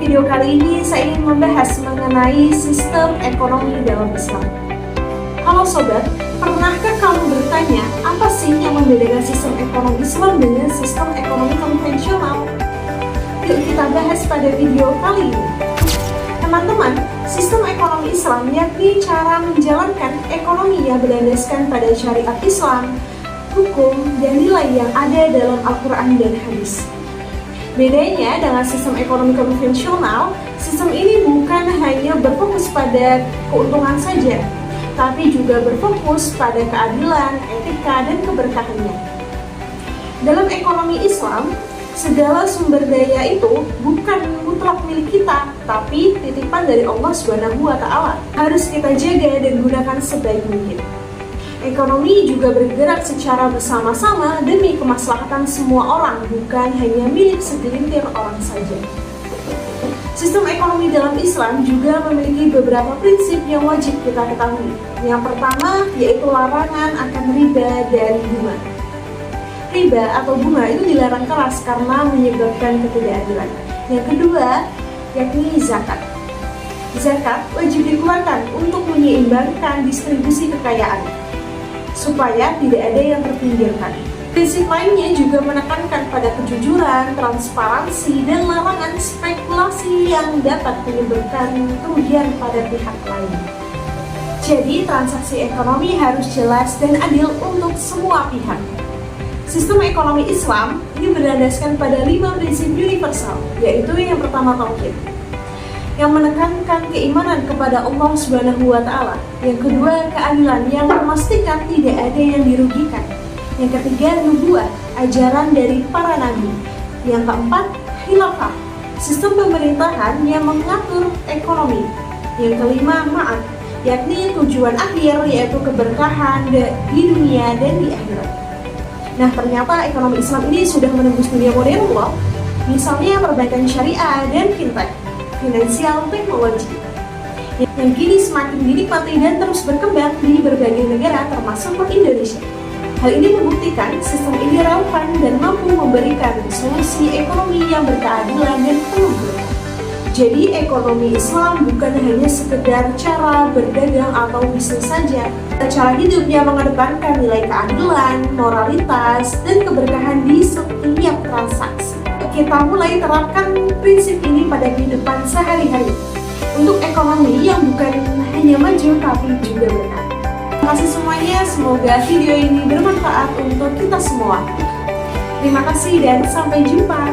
video kali ini saya ingin membahas mengenai sistem ekonomi dalam Islam. Halo sobat, pernahkah kamu bertanya apa sih yang membedakan sistem ekonomi Islam dengan sistem ekonomi konvensional? Yuk kita bahas pada video kali ini. Teman-teman, sistem ekonomi Islam yakni cara menjalankan ekonomi yang berlandaskan pada syariat Islam, hukum, dan nilai yang ada dalam Al-Quran dan Hadis. Bedanya dengan sistem ekonomi konvensional, sistem ini bukan hanya berfokus pada keuntungan saja, tapi juga berfokus pada keadilan, etika, dan keberkahannya. Dalam ekonomi Islam, segala sumber daya itu bukan mutlak milik kita, tapi titipan dari Allah SWT. Harus kita jaga dan gunakan sebaik mungkin. Ekonomi juga bergerak secara bersama-sama demi kemaslahatan semua orang, bukan hanya milik segelintir orang saja. Sistem ekonomi dalam Islam juga memiliki beberapa prinsip yang wajib kita ketahui. Yang pertama yaitu larangan akan riba dan bunga. Riba atau bunga itu dilarang keras karena menyebabkan ketidakadilan. Yang kedua yakni zakat. Zakat wajib dikeluarkan untuk menyeimbangkan distribusi kekayaan, supaya tidak ada yang terpinggirkan. Prinsip lainnya juga menekankan pada kejujuran, transparansi, dan larangan spekulasi yang dapat menyebabkan kerugian pada pihak lain. Jadi, transaksi ekonomi harus jelas dan adil untuk semua pihak. Sistem ekonomi Islam ini berlandaskan pada 5 prinsip universal, yaitu yang pertama tauhid, yang menekankan keimanan kepada Allah SWT. Yang kedua, keadilan yang memastikan tidak ada yang dirugikan. Yang ketiga, nubuwah, ajaran dari para nabi. Yang keempat, khilafah, sistem pemerintahan yang mengatur ekonomi. Yang kelima, ma'ad, yakni tujuan akhir yaitu keberkahan di dunia dan di akhirat. Nah, ternyata ekonomi Islam ini sudah menembus dunia modern loh. Misalnya perbankan syariah dan fintech, finansial teknologi, yang kini semakin dinikmati dan terus berkembang di berbagai negara termasuk Indonesia. Hal ini membuktikan sistem ini relevan dan mampu memberikan solusi ekonomi yang berkeadilan dan penuh berkah. Jadi ekonomi Islam bukan hanya sekedar cara berdagang atau bisnis saja, cara hidup yang mengedepankan nilai keadilan, moralitas, dan keberkahan di setiap transaksi. Kita mulai terapkan prinsip ini pada kehidupan sehari-hari untuk ekonomi yang bukan hanya maju tapi juga berkah. Terima kasih semuanya, semoga video ini bermanfaat untuk kita semua. Terima kasih dan sampai jumpa.